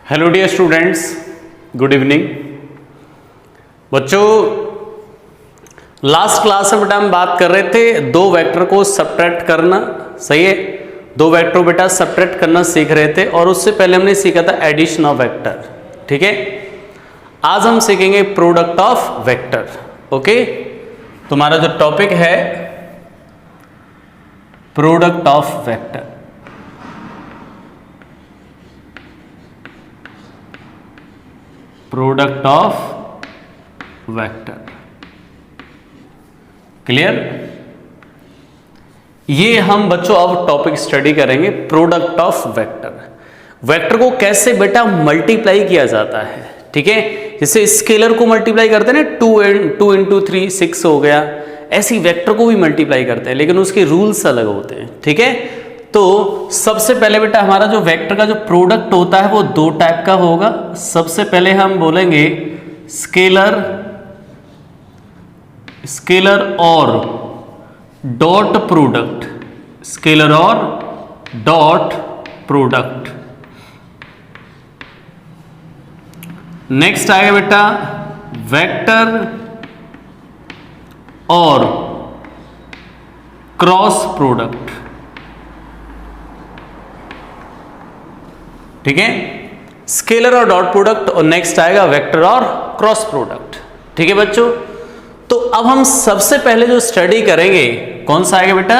Hello dear students, good evening. बच्चों, last class में बेटा हम बात कर रहे थे दो वेक्टर को सबट्रैक्ट करना। सही है, दो वेक्टर बेटा सबट्रैक्ट करना सीख रहे थे और उससे पहले हमने सीखा था एडिशन ऑफ वेक्टर। ठीक है, आज हम सीखेंगे प्रोडक्ट ऑफ वेक्टर। ओके, तुम्हारा जो टॉपिक है product of vector. Product of vector, clear? ये हम बच्चों अब टॉपिक स्टडी करेंगे प्रोडक्ट ऑफ वेक्टर। वेक्टर को कैसे बेटा मल्टीप्लाई किया जाता है। ठीक है, जैसे स्केलर को मल्टीप्लाई करते हैं ना, 2 इंटू 3 6 हो गया, ऐसी वेक्टर को भी मल्टीप्लाई करते हैं, लेकिन उसके रूल्स अलग होते हैं। ठीक है, तो सबसे पहले बेटा हमारा जो वेक्टर का जो प्रोडक्ट होता है वो दो टाइप का होगा। सबसे पहले हम बोलेंगे स्केलर और डॉट प्रोडक्ट, स्केलर और डॉट प्रोडक्ट। नेक्स्ट आएगा बेटा वेक्टर और क्रॉस प्रोडक्ट। ठीक है, स्केलर और डॉट प्रोडक्ट, और नेक्स्ट आएगा वेक्टर और क्रॉस प्रोडक्ट। ठीक है बच्चों, तो अब हम सबसे पहले जो स्टडी करेंगे कौन सा आएगा बेटा,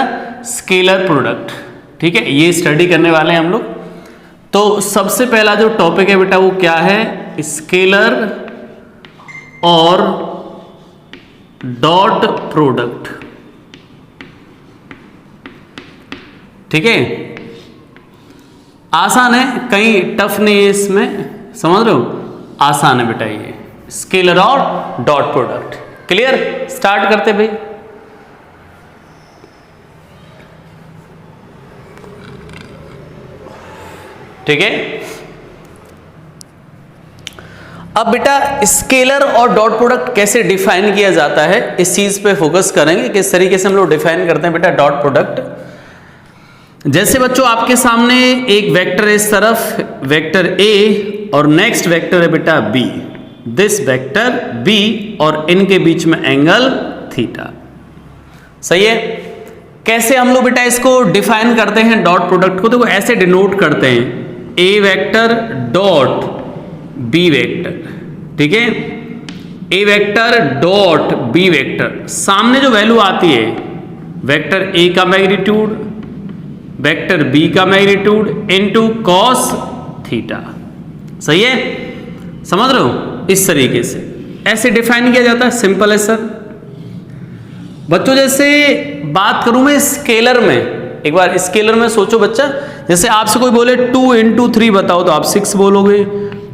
स्केलर प्रोडक्ट। ठीक है, ये स्टडी करने वाले हैं हम लोग। तो सबसे पहला जो टॉपिक है बेटा वो क्या है, स्केलर और डॉट प्रोडक्ट। ठीक है, आसान है, कहीं टफ नहीं है इसमें, समझ रहे हो, आसान है बेटा ये स्केलर और डॉट प्रोडक्ट। क्लियर? स्टार्ट करते भाई। ठीक है, अब बेटा स्केलर और डॉट प्रोडक्ट कैसे डिफाइन किया जाता है, इस चीज पे फोकस करेंगे, किस तरीके से हम लोग डिफाइन करते हैं बेटा डॉट प्रोडक्ट। जैसे बच्चों आपके सामने एक वेक्टर है इस तरफ, वेक्टर ए, और नेक्स्ट वेक्टर है बेटा बी, दिस वेक्टर बी, और इनके बीच में एंगल थीटा। सही है, कैसे हम लोग बेटा इसको डिफाइन करते हैं डॉट प्रोडक्ट को, देखो ऐसे डिनोट करते हैं, ए वेक्टर डॉट बी वेक्टर। ठीक है, ए वेक्टर डॉट बी वेक्टर, सामने जो वैल्यू आती है वेक्टर ए का मैग्नीट्यूड, वेक्टर बी का मैग्नीट्यूड इनटू कॉस थीटा। सही है, समझ रहे हो, इस तरीके से ऐसे डिफाइन किया जाता है। सिंपल है सर। बच्चों जैसे बात करूं मैं स्केलर में, एक बार स्केलर में सोचो बच्चा, जैसे आपसे कोई बोले 2 इंटू 3 बताओ तो आप 6 बोलोगे,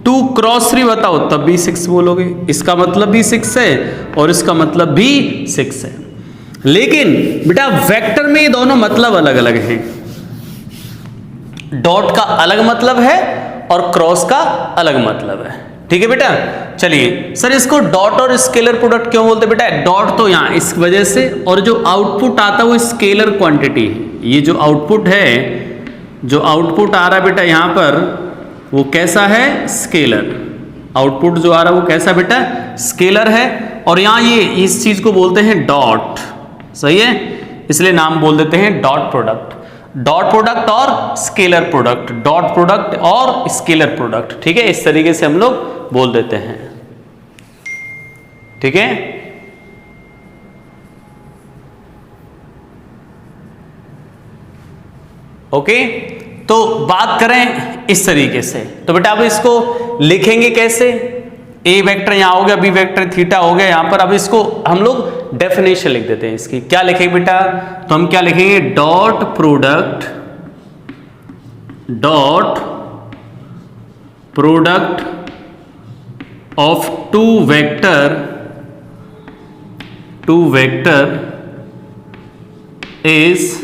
2 क्रॉस 3 बताओ तब भी 6 बोलोगे, इसका मतलब भी 6 है और इसका मतलब भी 6 है। लेकिन बेटा वेक्टर में ये दोनों मतलब अलग अलग हैं, डॉट का अलग मतलब है और क्रॉस का अलग मतलब है। ठीक है बेटा, चलिए सर इसको डॉट और स्केलर प्रोडक्ट क्यों बोलते हैं बेटा, डॉट तो यहां इस वजह से, और जो आउटपुट आता है वो स्केलर क्वांटिटी है। ये जो आउटपुट है, जो आउटपुट आ रहा है बेटा यहां पर, वो कैसा है, स्केलर। आउटपुट जो आ रहा है वो कैसा बेटा, स्केलर है, और यहां ये इस चीज को बोलते हैं डॉट। सही है, इसलिए नाम बोल देते हैं डॉट प्रोडक्ट। डॉट प्रोडक्ट और स्केलर प्रोडक्ट, डॉट प्रोडक्ट और स्केलर प्रोडक्ट। ठीक है, इस तरीके से हम लोग बोल देते हैं। ठीक है, ओके, तो बात करें इस तरीके से, तो बेटा अब इसको लिखेंगे कैसे, ए वेक्टर यहां हो गया, बी वेक्टर थीटा हो गया यहां पर। अब इसको हम लोग डेफिनेशन लिख देते हैं इसकी। क्या लिखेंगे बेटा, तो हम क्या लिखेंगे, dot product, dot product of two vector is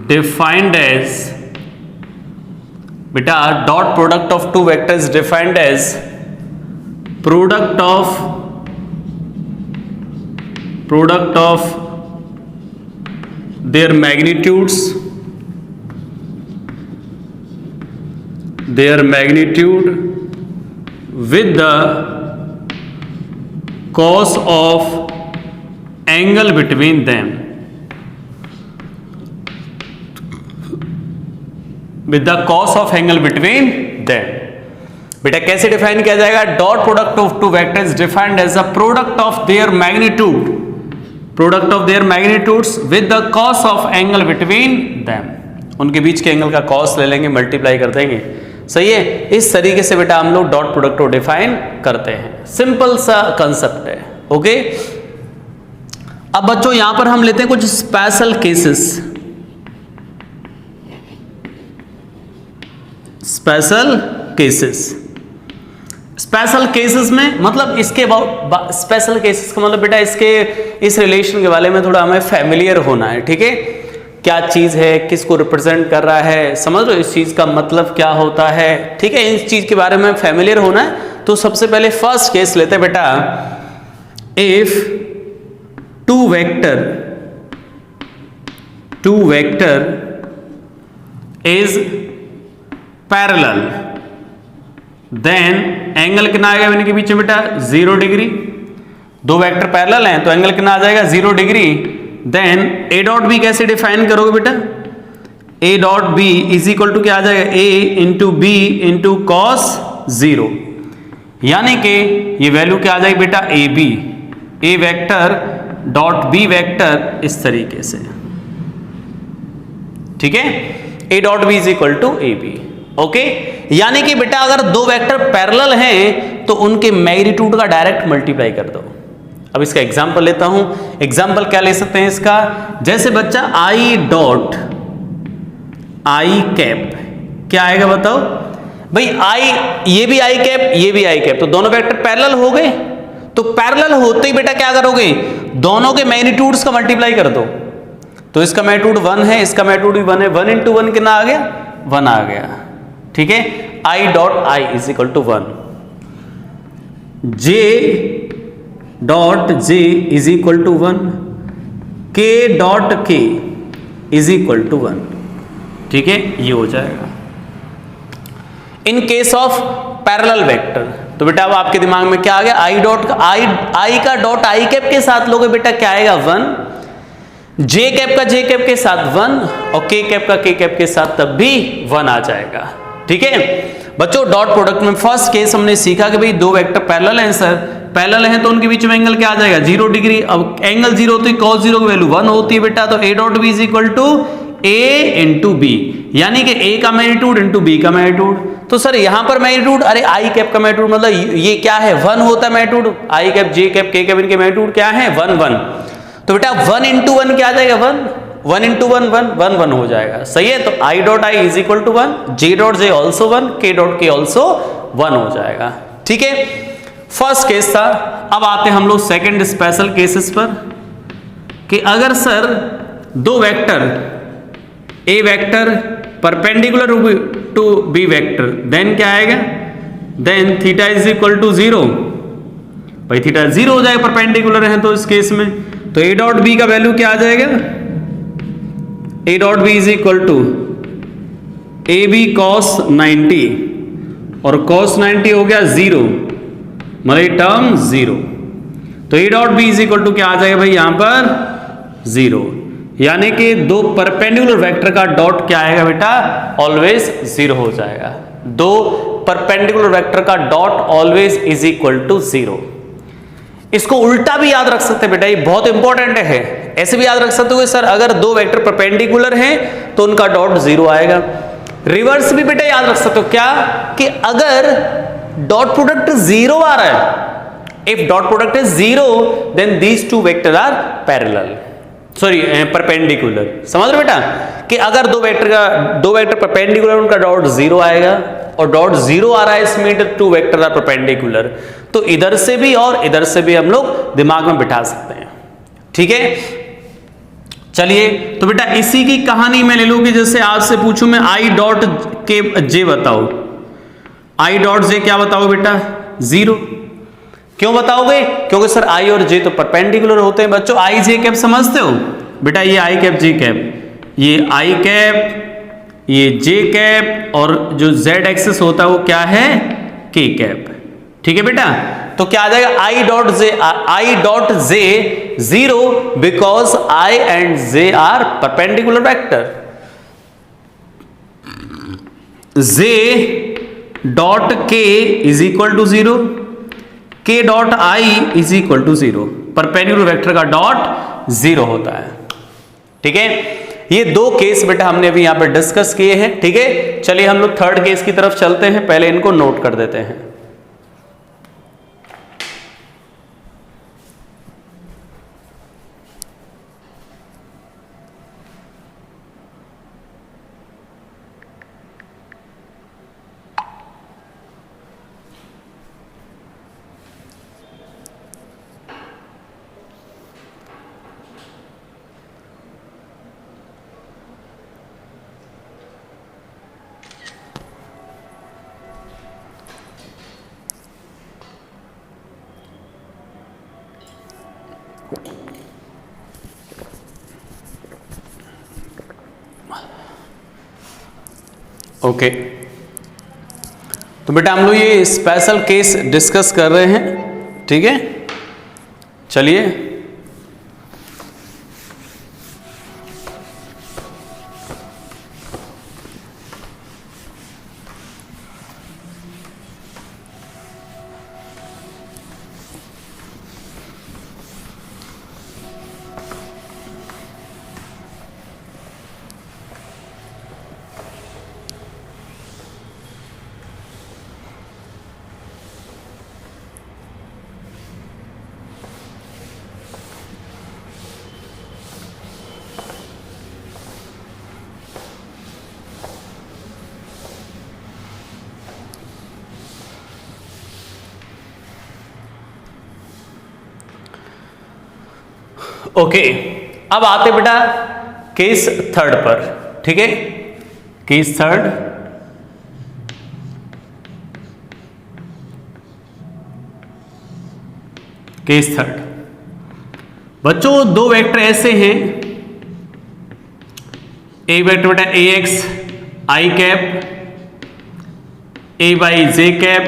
defined as, बेटा dot product of two vector is defined as product of their magnitudes their magnitude with the cos of angle between them, with the cos of angle between them। बेटा कैसे define किया जाएगा? Dot product of two vectors defined as a product of their magnitude, product of their magnitudes with the cos of angle between them. उनके बीच के angle का cos ले लेंगे, मल्टीप्लाई कर देंगे। सही है। इस तरीके से बेटा हम लोग डॉट प्रोडक्ट को डिफाइन करते हैं। सिंपल सा कंसेप्ट है। ओके, अब बच्चों यहां पर हम लेते हैं कुछ special cases. Special cases, special cases में मतलब इसके स्पेशल केसेस का मतलब बेटा इसके इस रिलेशन के बारे में थोड़ा हमें फैमिलियर होना है। ठीक है, क्या चीज है, किसको रिप्रेजेंट कर रहा है, समझ लो इस चीज का मतलब क्या होता है। ठीक है, इस चीज के बारे में फैमिलियर होना है। तो सबसे पहले फर्स्ट केस लेते हैं बेटा, if two vector is parallel then angle कितना आएगा इनके बीच में बेटा? 0 डिग्री। दो वेक्टर पैरेलल हैं तो एंगल कितना आ जाएगा? 0 degree. Then a dot B कैसे डिफाइन करोगे बेटा? A dot b is equal to क्या आ जाएगा? A into b into cos 0, यानी कि ये वैल्यू क्या आ जाएगी बेटा? A b, A vector dot b vector इस तरीके से। ठीक है, a dot b is equal to a b. Okay, यानी कि बेटा अगर दो वेक्टर पैरेलल हैं तो उनके मैग्नीट्यूड का डायरेक्ट मल्टीप्लाई कर दो। अब इसका एग्जांपल लेता हूं। एग्जांपल क्या ले सकते हैं इसका? जैसे बच्चा आई डॉट आई कैप क्या आएगा बताओ भाई? आई, ये भी आई कैप, ये भी आई कैप, तो दोनों वेक्टर पैरेलल हो गए। तो पैरेलल होते ही बेटा क्या करोगे? दोनों के मैग्नीट्यूड्स का मल्टीप्लाई कर दो। तो इसका मैग्नीट्यूड 1 है, इसका मैग्नीट्यूड भी 1 है। 1 इंटू 1 कितना आ गया? 1 आ गया। ठीक है, i dot i is equal to 1, j dot j is equal to 1, k dot k is equal to 1। ठीक है, ये हो जाएगा in case of parallel vector. तो बेटा अब आपके दिमाग में क्या आ गया? आई डॉट का आई का डॉट आई कैप के साथ लोगे बेटा क्या आएगा? 1। जे कैप का जे कैप के साथ 1 और के कैप का के कैप के साथ तब भी 1 आ जाएगा। ठीक है बच्चों, डॉट प्रोडक्ट में फर्स्ट केस हमने सीखा कि भाई दो वेक्टर पैरेलल हैं सर, पैरेलल हैं तो उनके बीच में एंगल क्या आ जाएगा? 0 डिग्री। अब एंगल 0 होती है, cos 0 की वैल्यू 1 होती है बेटा, तो a dot b is equal to a into b, यानी कि a का मैग्नीट्यूड इंटू b का मैग्नीट्यूड। तो सर यहां पर मैग्नीट्यूड, अरे आई कैप का मैग्नीट्यूड मतलब ये क्या है? 1 होता है मैग्नीट्यूड। आई cap, J cap, K cap इनके मैग्नीट्यूड क्या है? 1 1। तो बेटा 1 इंटू 1 क्या आ जाएगा? 1। 1 इंटू 1 1 1 1 हो जाएगा। सही है, तो i dot i is equal to 1, j dot j also 1, k dot के ऑल्सो 1 हो जाएगा। ठीक है, फर्स्ट केस था। अब आते हम लोग सेकंड स्पेशल केसेस पर कि अगर सर दो vector a vector perpendicular to B vector, then क्या आएगा? Then theta is equal to 0। भाई थीटा 0 हो जाएगा, परपेंडिकुलर है तो इस केस में। तो ए डॉट बी का वैल्यू क्या आ जाएगा? A dot b is equal to a b cos 90 और कॉस 90 हो गया 0, मतलब टर्म 0। तो a dot b is equal to क्या आ जाएगा भाई यहां पर? 0, यानी कि दो परपेंडिकुलर वेक्टर का डॉट क्या आएगा बेटा? ऑलवेज 0 हो जाएगा। दो परपेंडिकुलर वेक्टर का dot always is equal to 0। इसको उल्टा भी याद रख सकते हैं बेटा, ये बहुत इंपॉर्टेंट है। ऐसे भी याद रख सकते हो सर अगर दो वेक्टर परपेंडिकुलर हैं तो उनका डॉट 0 आएगा। रिवर्स भी बेटा याद रख सकते हो क्या? कि अगर डॉट प्रोडक्ट 0 आ रहा है, if dot product is 0 then these two vector are parallel, sorry perpendicular. समझ रहे बेटा कि अगर दो वेक्टर परपेंडिकुलर उनका डॉट 0 आएगा और डॉट 0 आ रहा है इसमें टू वेक्टर आर परपेंडिकुलर, तो इधर से भी और इधर से भी हम लोग दिमाग में बिठा सकते हैं। ठीक है, चलिए तो बेटा इसी की कहानी मैं ले लूं कि जैसे आपसे पूछूं मैं आई डॉट के जे बताओ, आई डॉट जे क्या बताओ बेटा? 0। क्यों बताओगे? क्योंकि सर आई और जे तो परपेंडिकुलर होते हैं। बच्चों आई जे कैप समझते हो बेटा? ये आई कैप जे कैप, ये आई कैप, ये जे कैप और जो जेड एक्सिस होता है वो क्या है, के कैप। ठीक है बेटा, तो क्या आ जाएगा i dot J 0 because i and j are perpendicular vector. J dot k is equal to 0, k dot i is equal to 0, perpendicular vector का डॉट 0 होता है। ठीक है, ये दो केस बेटा हमने अभी यहां पर डिस्कस किए हैं। ठीक है, चलिए हम लोग थर्ड केस की तरफ चलते हैं, पहले इनको नोट कर देते हैं। ओके, तो बेटा हम लोग ये स्पेशल केस डिस्कस कर रहे हैं। ठीक है, चलिए ओके, अब आते बेटा केस थर्ड पर। ठीक है, केस थर्ड, केस थर्ड बच्चों दो वेक्टर ऐसे हैं, एक वेक्टर बेटा A X I cap, A Y J cap,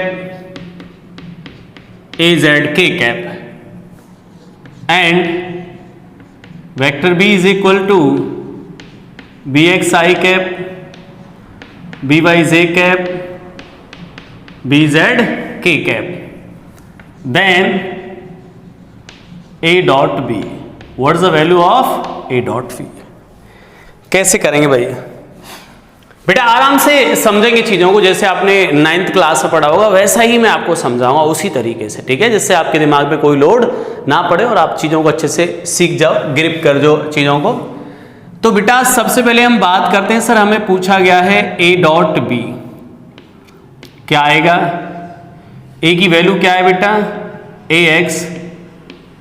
A Z K cap, and vector b is equal to B X I cap, B Y J cap, B Z K cap, then a dot B, what is the value of a dot B. कैसे करेंगे भाई? बेटा आराम से समझेंगे चीज़ों को, जैसे आपने 9th क्लास में पढ़ा होगा वैसा ही मैं आपको समझाऊंगा उसी तरीके से। ठीक है, जिससे आपके दिमाग पे कोई लोड ना पड़े और आप चीज़ों को अच्छे से सीख जाओ, ग्रिप कर जाओ चीज़ों को। तो बेटा सबसे पहले हम बात करते हैं, सर हमें पूछा गया है a डॉट बी, क्या आएगा? a की वैल्यू क्या है बेटा? A X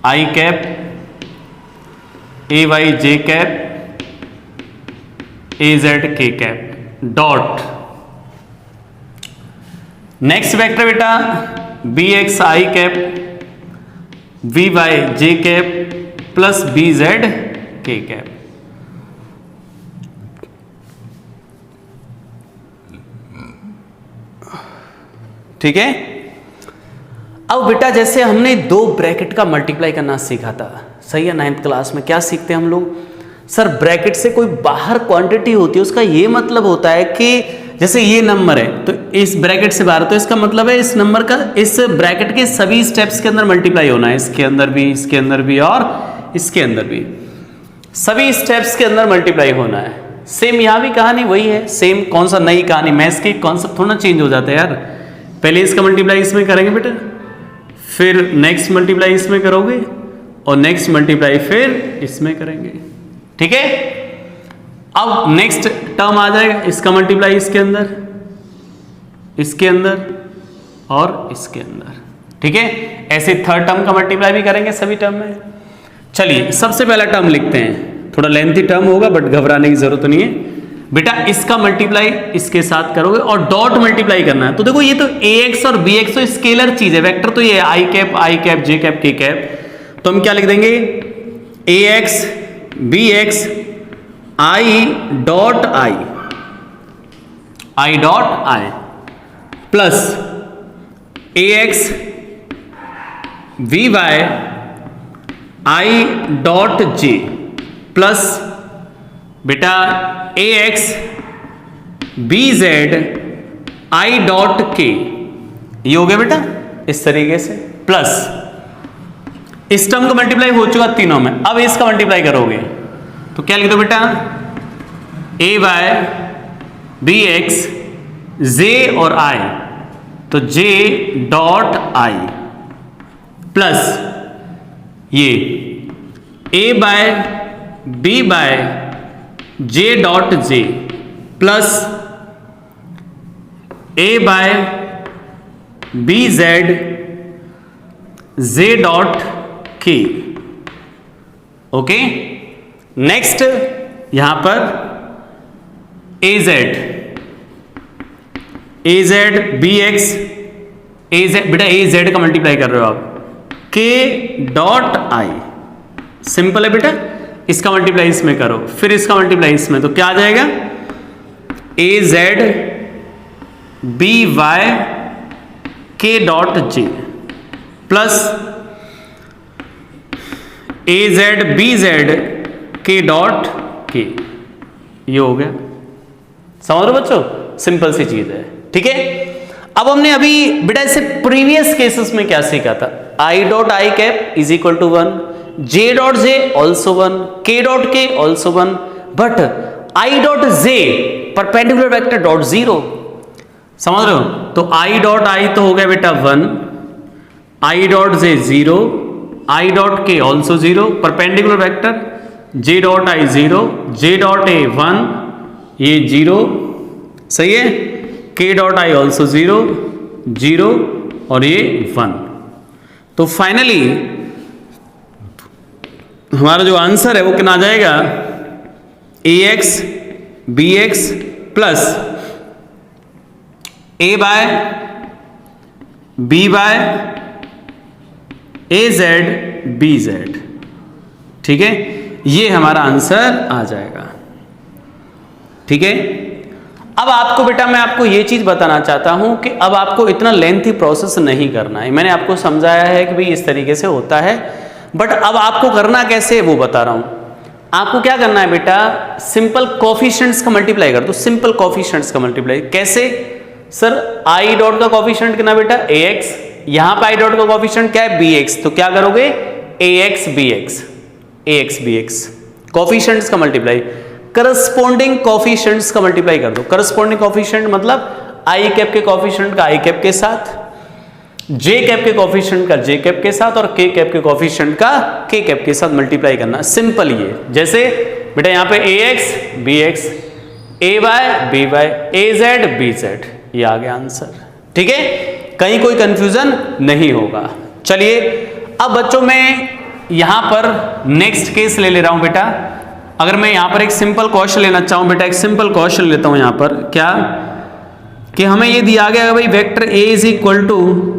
I cap, A Y J cap, A Z K cap dot next vector बेटा B X I cap, B Y J cap plus B Z K cap. ठीक है, अब बेटा जैसे हमने दो ब्रैकेट का मल्टीप्लाई करना सीखा था, सही है? 9th क्लास में क्या सीखते हैं हम लोग? सर ब्रैकेट से कोई बाहर क्वांटिटी होती है, उसका ये मतलब होता है कि जैसे ये नंबर है तो इस ब्रैकेट से बाहर, तो इसका मतलब है इस नंबर का इस ब्रैकेट के सभी स्टेप्स के अंदर मल्टीप्लाई होना है, इसके अंदर भी, इसके अंदर भी और इसके अंदर भी, सभी स्टेप्स के अंदर मल्टीप्लाई होना है। सेम यहाँ भी कहानी वही है, सेम। कौन सा नई कहानी? मैथ्स के कॉन्सेप्ट थोड़ा चेंज हो जाता है यार। पहले इसका मल्टीप्लाई इसमें करेंगे बेटा, फिर नेक्स्ट मल्टीप्लाई इसमें करोगे और नेक्स्ट मल्टीप्लाई फिर इसमें करेंगे। ठीक है, अब नेक्स्ट टर्म आ जाएगा, इसका मल्टीप्लाई इसके अंदर, इसके अंदर और इसके अंदर। ठीक है, ऐसे थर्ड टर्म का मल्टीप्लाई भी करेंगे सभी टर्म में। चलिए सबसे पहला टर्म लिखते हैं, थोड़ा लेंथी टर्म होगा बट घबराने की जरूरत नहीं है बेटा। इसका मल्टीप्लाई इसके साथ करोगे और डॉट मल्टीप्लाई करना है। तो देखो ये तो ax और bx तो स्केलर चीज है, वेक्टर तो ये है I cap J cap K cap. तो हम क्या लिख देंगे? ax bx i dot i I dot I plus A X B Y I dot J plus बेटा A X B Z I dot K, ये हो गया बेटा इस तरीके से। प्लस इस टर्म का मल्टीप्लाई हो चुका तीनों में, अब इसका मल्टीप्लाई करोगे तो क्या लिख दो बेटा, A Y B X J और आई, तो जे डॉट आई प्लस ये A by B by J dot J plus A by B Z J dot K. Okay, next यहां पर A Z B X A Z, बेटा A Z का multiply कर रहे हो आप, के डॉट आई, सिंपल है बेटा। इसका मल्टीप्लाई इसमें करो, फिर इसका मल्टीप्लाई इसमें, तो क्या आ जाएगा, ए जेड बी वाई के डॉट जे प्लस ए जेड बी जेड के डॉट के, ये हो गया। समझ रहे बच्चों, सिंपल सी चीज है, ठीक है। अब हमने अभी बेटा इससे प्रीवियस केसेस में क्या सीखा था, i dot i cap is equal to 1, j dot j also 1, k dot के also 1, but i dot j perpendicular vector dot 0। समझ रहे हो, तो आई डॉट आई तो हो गया बेटा 1, I dot J 0, I dot के also 0, perpendicular vector J dot I 0, J dot A 1, ये 0, सही है, के डॉट आई ऑल्सो 0, 0 और ये 1। तो फाइनली हमारा जो आंसर है वो कितना आ जाएगा, ए X B x plus A by B bye A Z B Z, ठीक है, ये हमारा आंसर आ जाएगा, ठीक है। अब आपको बेटा मैं आपको ये चीज बताना चाहता हूं कि अब आपको इतना लेंथी प्रोसेस नहीं करना है, मैंने आपको समझाया है कि भाई इस तरीके से होता है, बट अब आपको करना कैसे वो बता रहा हूं। आपको क्या करना है बेटा, सिंपल कोफिशिएंट्स का मल्टीप्लाई कर दो, सिंपल कोफिशिएंट्स का मल्टीप्लाई कैसे, सर आई डॉट का कोफिशिएंट कितना बेटा, ए एक्स, यहां पे आई डॉट का कोफिशिएंट क्या है, बी एक्स, तो क्या करोगे, ए एक्स बी एक्स, ए एक्स बी एक्स, कोफिशिएंट्स का मल्टीप्लाई, करस्पॉन्डिंग कोफिशिएंट्स का मल्टीप्लाई कर दो। करस्पॉन्डिंग कोफिशिएंट मतलब आई कैप के कोफिशिएंट का आई कैप के साथ, जे कैप के कोफिशिएंट का जे कैप के साथ और के कैप के कोफिशिएंट का के कैप के साथ मल्टीप्लाई करना, सिंपल ये। जैसे बेटा यहां पे ए एक्स बी एक्स, ए वाई बी वाई, ए जेड बी जेड, ये आ गया आंसर, ठीक है, कहीं कोई कंफ्यूजन नहीं होगा। चलिए अब बच्चों मैं यहां पर नेक्स्ट केस ले रहा हूं बेटा। अगर मैं यहां पर एक सिंपल क्वेश्चन लेना चाहूं बेटा, एक सिंपल क्वेश्चन लेता हूं यहां पर, क्या कि हमें ये दिया गया है भाई vector A is equal to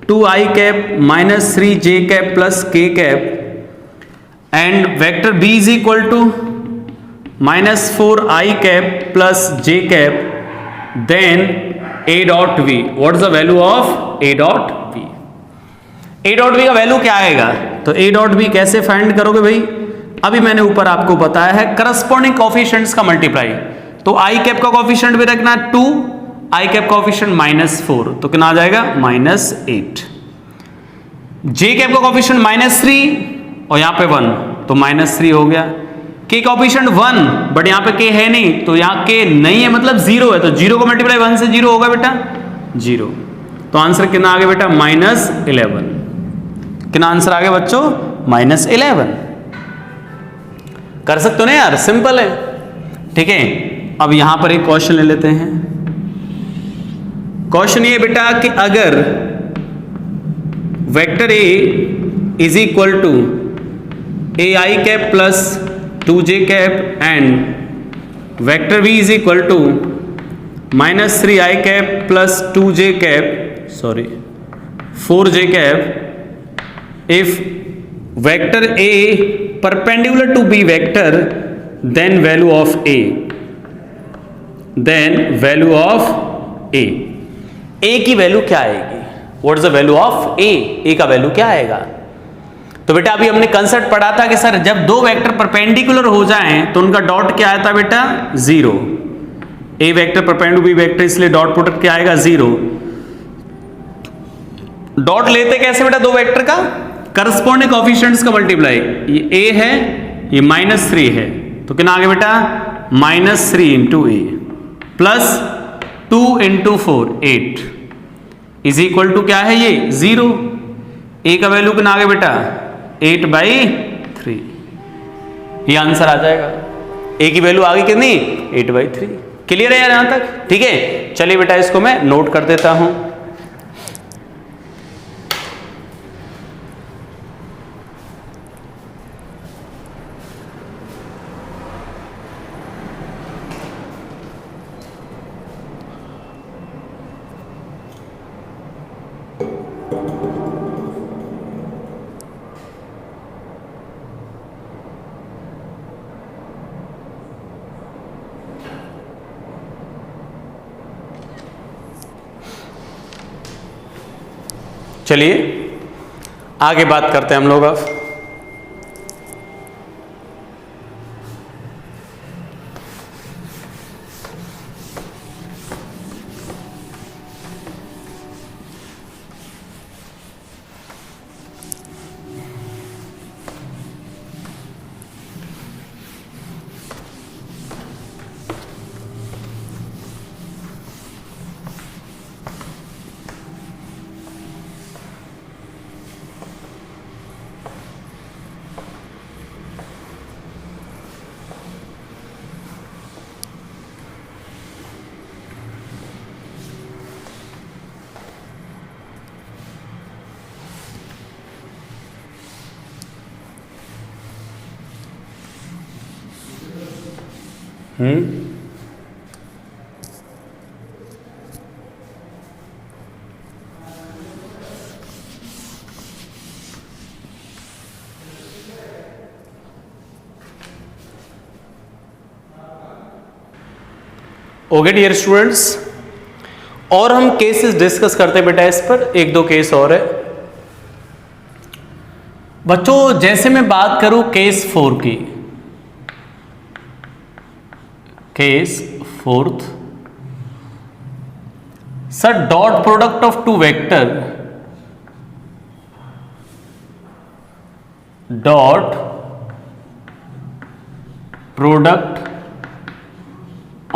2i cap minus 3j cap plus k cap and vector b is equal to minus 4i cap plus j cap, then a dot v, what is the value of a dot v। a dot v का value क्या आएगा, तो a dot v कैसे find करोगे भाई, अभी मैंने ऊपर आपको बताया है करस्पॉन्डिंग कोफिशिएंट्स का मल्टीप्लाई। तो i कैप का कोफिशिएंट भी रखना 2, आई कैप कोफिशिएंट -4, तो कितना आ जाएगा -8, जे कैप का कोफिशिएंट -3 और यहां पे 1, तो -3 हो गया, के कोफिशिएंट 1 बट यहां पे के है नहीं, तो यहां के नहीं है मतलब 0 है, तो 0 को मल्टीप्लाई 1 से 0 होगा बेटा 0, तो आंसर कितना आ गया बेटा -11। कितना आंसर आ गया बच्चों, -11। कर सकते हो ना यार, सिंपल है, ठीक है। अब यहां पर एक क्वेश्चन ले लेते हैं। क्वेश्चन ये बेटा कि अगर vector A is equal to A I cap plus 2j cap and vector B is equal to -3i cap plus 2j cap, sorry 4j cap, if vector A perpendicular to B vector then value of A. Then value of A की वैल्यू क्या आएगी? What is the value of A का value क्या आएगा? तो बेटा अभी हमने कंसेप्ट पढ़ा था कि सर जब दो वेक्टर परपेंडिकुलर हो जाएं तो उनका डॉट क्या आता है बेटा? 0। ए वेक्टर परपेंडिकुलर बी वेक्टर, इसलिए डॉट प्रोडक्ट क्या आएगा? 0। डॉट लेते कैसे बेटा दो वेक्टर का? करस्पॉन्डिंग कोएफिशिएंट्स का मल्टीप्लाई। ये ए है, ये -3 है, तो कितना आ गया बेटा? -3 into A plus 2 into 4 8 is equal to क्या है? ये 0। ए का वैल्यू कितना आ गया बेटा? 8/3। ये आंसर आ जाएगा। ए की वैल्यू आ गई कितनी? 8/3। क्लियर है यार यहां तक? ठीक है, चलिए बेटा इसको मैं नोट कर देता हूं। चलिए आगे बात करते हैं हम लोग अब। ओके डियर स्टूडेंट्स, और हम केसेस डिस्कस करते हैं बेटा इस पर। एक दो केस और है बच्चों। जैसे मैं बात करूं केस 4 की, case 4th, sir dot product of two vector, dot product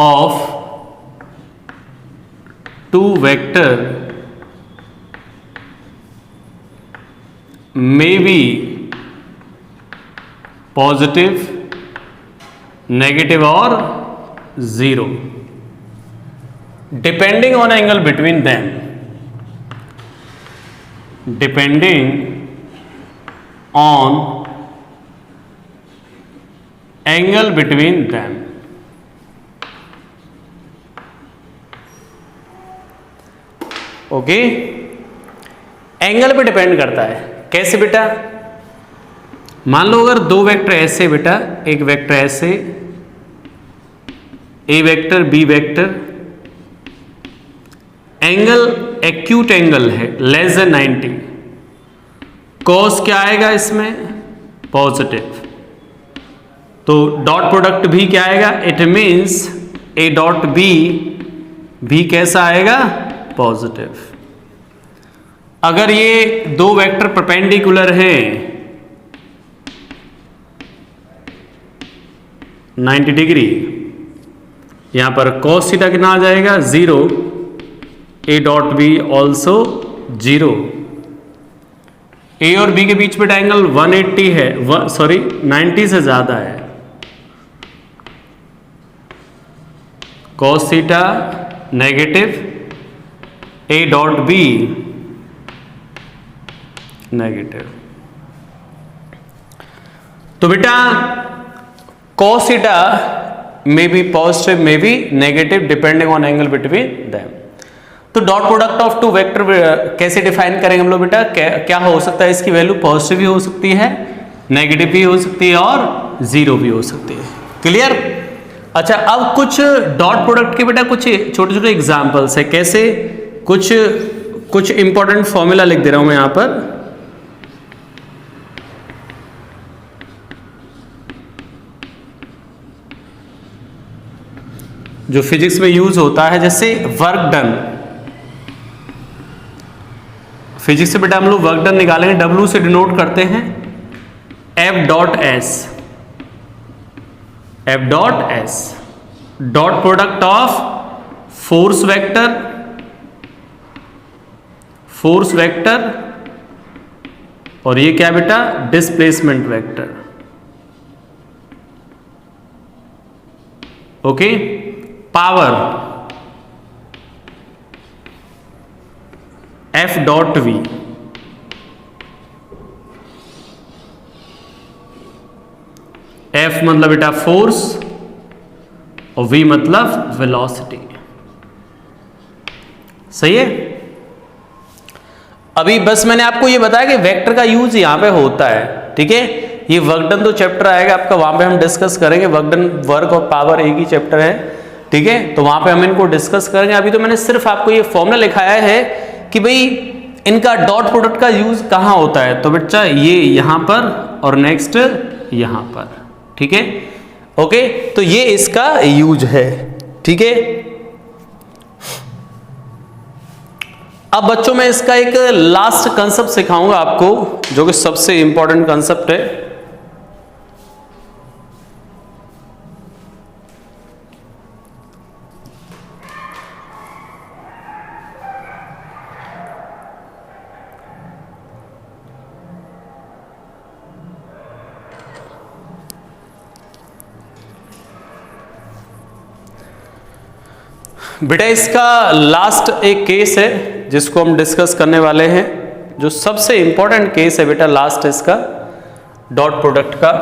of two vector may be positive, negative or 0 depending on angle between them, depending on angle between them। Okay, angle पे depend करता है। कैसे बेटा? मान लो अगर दो vector ऐसे बेटा, एक वेक्टर ऐसे, A vector B vector, angle acute angle है लेस देन 90, कॉस क्या आएगा इसमें? पॉजिटिव। तो डॉट प्रोडक्ट भी क्या आएगा? It means A dot B भी कैसा आएगा? पॉजिटिव। अगर ये दो वेक्टर परपेंडिकुलर हैं 90 डिग्री, यहां पर cos थीटा कितना आ जाएगा? 0। A dot B also 0। A और बी के बीच में एंगल 180 है, 90 से ज्यादा है। cos theta negative, A dot B negative. तो बेटा cos theta may be positive may be negative depending on angle between them. तो dot product of two vector कैसे डिफाइन करेंगे हम लोग बेटा? क्या हो सकता है? इसकी वैल्यू पॉजिटिव भी हो सकती है, नेगेटिव भी हो सकती है और 0 भी हो सकती है। क्लियर? अच्छा, अब कुछ डॉट प्रोडक्ट के बेटा कुछ छोटे छोटे एग्जाम्पल्स है, कैसे, कुछ इंपॉर्टेंट फॉर्मूला लिख दे रहा हूं मैं यहां पर। जो फिजिक्स में यूज होता है, जैसे वर्क डन। फिजिक्स से बेटा हम लोग वर्क डन निकालेंगे, W से डिनोट करते हैं F dot S. F dot S dot product of force vector और ये क्या बेटा, displacement vector. Okay, power F dot V। F मतलब बेटा फोर्स और V मतलब वेलोसिटी। सही है। अभी बस मैंने आपको ये बताया कि वेक्टर का यूज यहां पे होता है, ठीक है। ये वर्क डन तो चैप्टर आएगा आपका, वहां पे हम डिस्कस करेंगे। वर्क डन, वर्क और पावर एक ही चैप्टर है, ठीक है, तो वहां पे हम इनको डिस्कस करेंगे। अभी तो मैंने सिर्फ आपको ये फॉर्मूला लिखाया है कि भाई इनका डॉट प्रोडक्ट का यूज कहां होता है। तो बच्चा ये यहां पर और नेक्स्ट यहां पर, ठीक है, ओके। तो ये इसका यूज है, ठीक है। अब बच्चों मैं इसका एक लास्ट कंसेप्ट सिखाऊंगा आपको, जो कि सबसे इंपॉर्टेंट कंसेप्ट है। बेटा इसका लास्ट एक केस है जिसको हम डिस्कस करने वाले हैं, जो सबसे इंपॉर्टेंट केस है बेटा लास्ट इसका डॉट प्रोडक्ट का।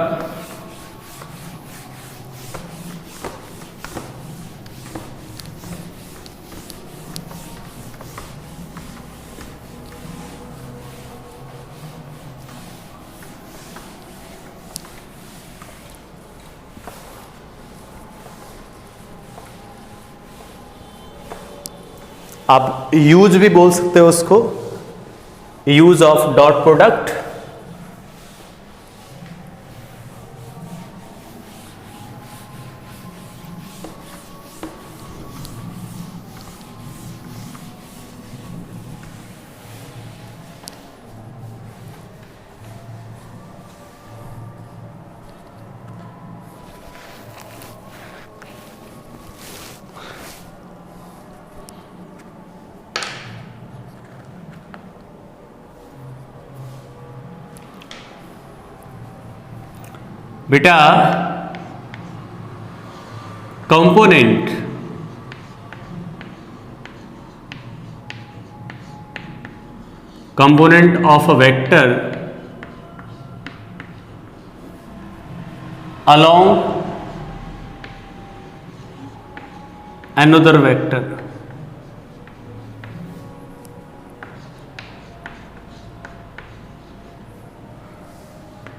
आप यूज भी बोल सकते हो उसको, यूज ऑफ डॉट प्रोडक्ट। बेटा component of a vector along another vector।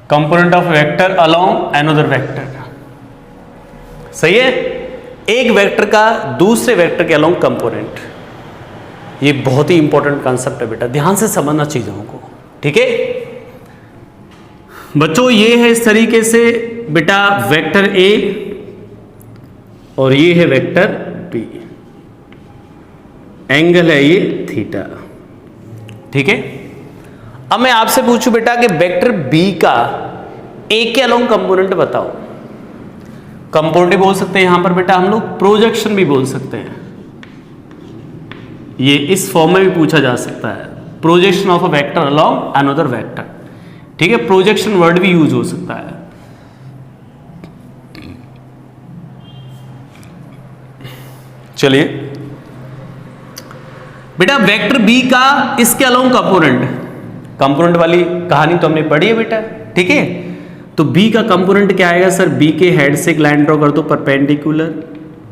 Component of vector along another vector. सही है, एक वेक्टर का दूसरे वेक्टर के अलोंग कंपोनेंट। ये बहुत ही इंपॉर्टेंट कंसेप्ट है बेटा, ध्यान से समझना चीजों को, ठीक है बच्चों। ये है इस तरीके से बेटा वेक्टर ए और ये है वेक्टर बी, एंगल है ये थीटा, ठीक है। अब मैं आपसे पूछूं बेटा कि वेक्टर बी का ए के अलोंग कंपोनेंट बताओ। कंपोनेंट बोल सकते हैं यहां पर बेटा हम लोग, प्रोजेक्शन भी बोल सकते हैं। ये इस फॉर्म में भी पूछा जा सकता है, projection of a vector along another vector, ठीक है। प्रोजेक्शन वर्ड भी यूज हो सकता है। चलिए बेटा वेक्टर बी का इसके अलोंग कंपोनेंट वाली कहानी तो हमने पढ़ी है बेटा, ठीक है। तो बी का कंपोनेंट क्या आएगा सर, बी के हेड से एक लाइन ड्रॉ कर दो परपेंडिकुलर,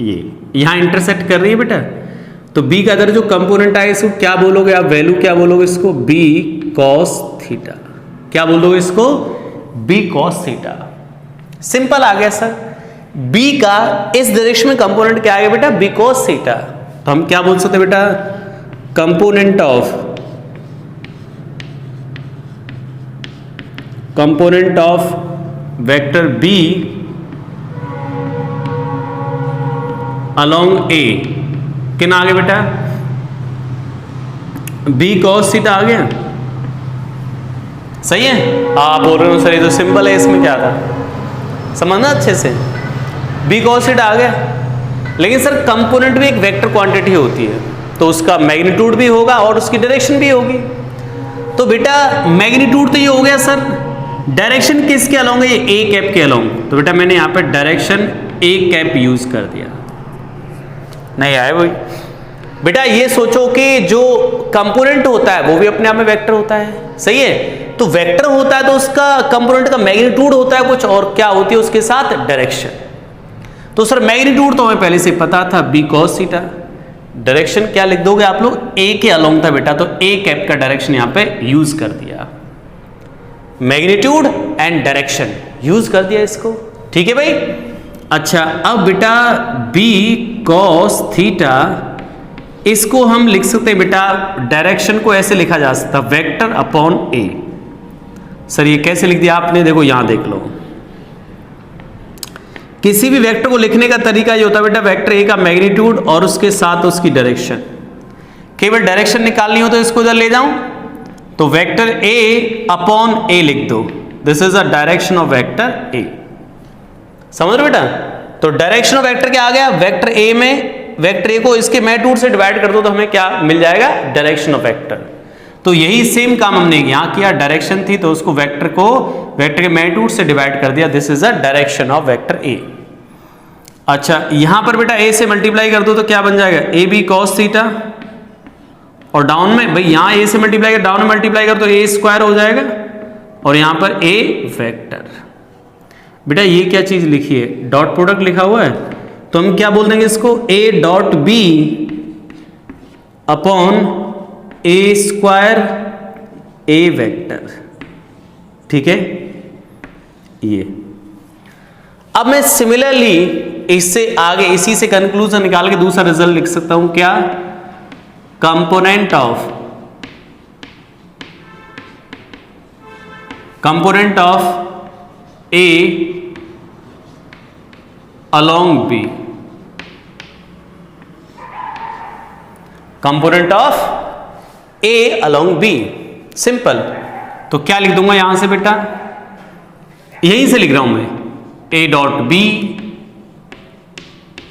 ये यहां इंटरसेक्ट कर रही है बेटा। तो बी का अदर जो कंपोनेंट आएगा इसको क्या बोलोगे आप, वैल्यू क्या बोलोगे इसको, बी कॉस थीटा। क्या बोलोगे इसको, बी कॉस थीटा। सिंपल आ गया सर। बी का इस डायरेक्शन में कंपोनेंट क्या आएगा बेटा, बी कॉस थीटा। तो हम क्या बोल सकते हैं बेटा, component of vector B along A किन आ गया बेटा, बी कॉस थीटा आ गया। सही है, आप बोल रहे हो सर ये तो सिंपल है, इसमें क्या था, समझना अच्छे से, बी कॉस थीटा आ गया। लेकिन सर कंपोनेंट भी एक वेक्टर क्वांटिटी होती है, तो उसका मैग्नीट्यूड भी होगा और उसकी डायरेक्शन भी होगी। तो बेटा मैग्नीट्यूड तो ये हो गया सर, डायरेक्शन किसके अलोंग है, ये ए कैप के अलोंग। तो बेटा मैंने यहाँ पे डायरेक्शन ए कैप यूज कर दिया, नहीं आए वही। बेटा ये सोचो कि जो कंपोनेंट होता है वो भी अपने आप में वेक्टर होता है, सही है। तो वेक्टर होता है तो उसका कंपोनेंट का मैग्नीट्यूड होता है कुछ, और क्या होती है उसके साथ, डायरेक्शन। तो सर मैग्नीट्यूड तो हमें पहले से पता था, बी कॉस थीटा। डायरेक्शन क्या लिख दोगे आप लोग, ए के अलोंग था बेटा, तो ए कैप का डायरेक्शन यहां पे यूज कर दिया, मैग्नीट्यूड एंड डायरेक्शन यूज कर दिया इसको, ठीक है भाई। अच्छा अब बेटा बी कॉस थीटा, इसको हम लिख सकते हैं बेटा, डायरेक्शन को ऐसे लिखा जा सकता है, वेक्टर अपॉन ए। सर ये कैसे लिख दिया आपने, देखो यहां देख लो, किसी भी वेक्टर को लिखने का तरीका ये होता है बेटा, वेक्टर ए का मैग्नीट्यूड और उसके साथ उसकी डायरेक्शन। केवल डायरेक्शन निकालनी हो तो इसको इधर ले जाऊं, तो वेक्टर ए अपॉन ए लिख दो, this is a direction of vector ए। समझ रहे बेटा, तो डायरेक्शन ऑफ वेक्टर क्या आ गया, वेक्टर ए में वेक्टर ए को इसके मैग्नीट्यूड से डिवाइड कर दो तो हमें क्या मिल जाएगा, डायरेक्शन ऑफ वेक्टर। तो यही सेम काम हमने यहां किया, डायरेक्शन थी तो उसको वेक्टर के मैग्नीट्यूड से डिवाइड कर दिया, this is a direction of vector ए। अच्छा यहां पर बेटा ए से मल्टीप्लाई कर दो तो क्या बन जाएगा, ए बी कॉस थीटा, और डाउन में भाई यहां ए से मल्टीप्लाई कर, डाउन में मल्टीप्लाई कर तो ए स्क्वायर हो जाएगा, और यहां पर ए वेक्टर। बेटा ये क्या चीज लिखी है, डॉट प्रोडक्ट लिखा हुआ है, तो हम क्या बोल देंगे इसको, A dot B upon A square A vector, ठीक है ये। अब मैं सिमिलरली इससे आगे इसी से कंक्लूजन निकाल के दूसरा रिजल्ट लिख सकता हूं, क्या, component of A along B, component of A along B, simple. तो क्या लिख दूंगा यहां से बेटा, यहीं से लिख रहा हूं मैं, A dot B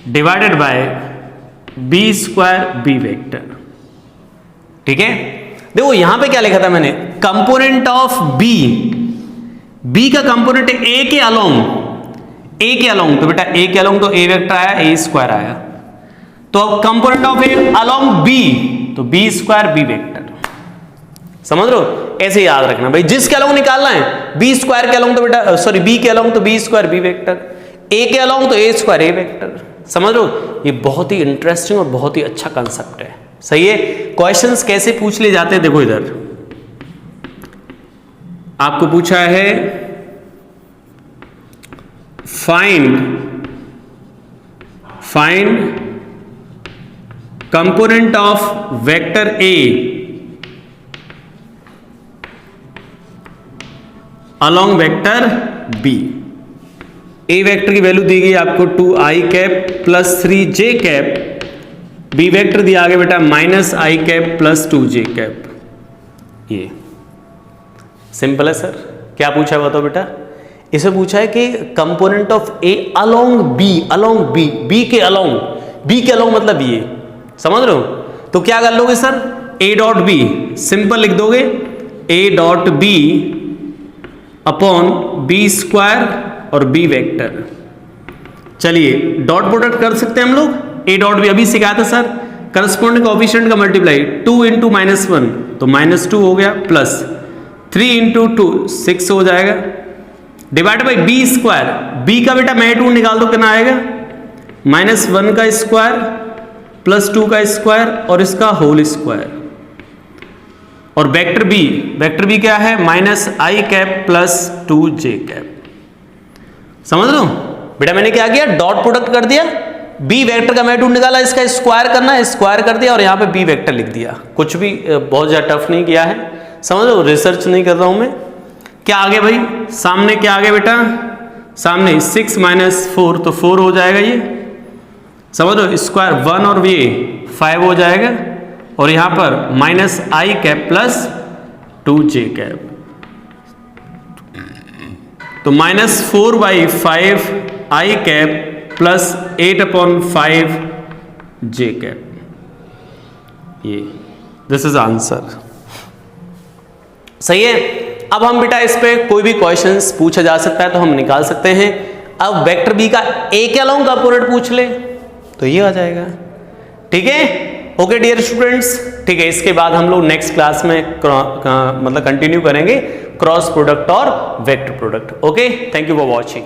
divided by B square B vector, ठीक है। देखो यहां पे क्या लिखा था मैंने, कंपोनेंट ऑफ बी, बी का कंपोनेंट ए के अलोंग, ए के अलोंग, तो बेटा ए के अलोंग तो ए वेक्टर आया, ए स्क्वायर आया, तो अब component of A along B, तो बी स्क्वायर बी वेक्टर। समझ रहे हो, ऐसे याद रखना भाई, जिसके अलोंग निकालना है, बी स्क्वायर के अलोंग तो बेटा सॉरी बी के अलोंग तो बी स्क्वायर बी वेक्टर, ए के अलोंग तो ए स्क्वायर ए वेक्टर। समझ रहे हो, ये बहुत ही इंटरेस्टिंग और बहुत ही अच्छा कंसेप्ट है, सही है। क्वेश्चंस कैसे पूछ लिए जाते हैं, देखो इधर आपको पूछा है, find component of vector A along vector B. A vector की वैल्यू दी गई आपको 2i cap plus 3j cap, B vector दिया आगे बेटा -i cap plus 2j cap. ये सिंपल है सर। क्या पूछा हुआ था बेटा, इसे पूछा है कि component of A along B, along B, B के अलोंग मतलब ये, समझ रहे हो। तो क्या कर लोगे sir, A dot B simple लिख दोगे, A dot B upon B square और बी वेक्टर। चलिए डॉट प्रोडक्ट कर सकते हैं हम लोग, ए डॉट बी अभी सिखाया था सर, करस्पॉन्डिंग कोएफिशिएंट का मल्टीप्लाई 2 इंटू -1 तो -2 हो गया, प्लस 3 इंटू 2 6 हो जाएगा, divide by B square, B का बेटा मैग्नीट्यूड निकाल दो कितना आएगा, -1 का स्क्वायर प्लस 2 का स्क्वायर और इसका होल स्क्वायर, और वेक्टर बी क्या है -i cap plus 2j cap. समझ लो, बेटा मैंने क्या किया, डॉट प्रोडक्ट कर दिया, बी वेक्टर का मैग्नीट्यूड निकाला, इसका स्क्वायर करना है, स्क्वायर कर दिया और यहाँ पे बी वेक्टर लिख दिया। कुछ भी बहुत ज़्यादा टफ नहीं किया है, समझ लो, रिसर्च नहीं कर रहा हूँ मैं। क्या आगे भाई, सामने क्या आगे बेटा, सामने 6 - 4 तो 4 हो जाएगा, ये समझ लो, स्क्वायर 1 और ये 5 हो जाएगा, और यहाँ पर -i cap plus 2j cap, तो -4/5 i cap plus 8/5 j cap, ये दिस इज आंसर। सही है। अब हम बेटा इस पे कोई भी क्वेश्चंस पूछा जा सकता है तो हम निकाल सकते हैं। अब वेक्टर बी का एक अलोंग कंपोनेंट पूछ ले तो ये आ जाएगा। ठीक है, ओके डियर स्टूडेंट्स। ठीक है, इसके बाद हम लोग नेक्स्ट क्लास में मतलब कंटिन्यू करेंगे क्रॉस प्रोडक्ट और vector product. Okay, thank you for watching.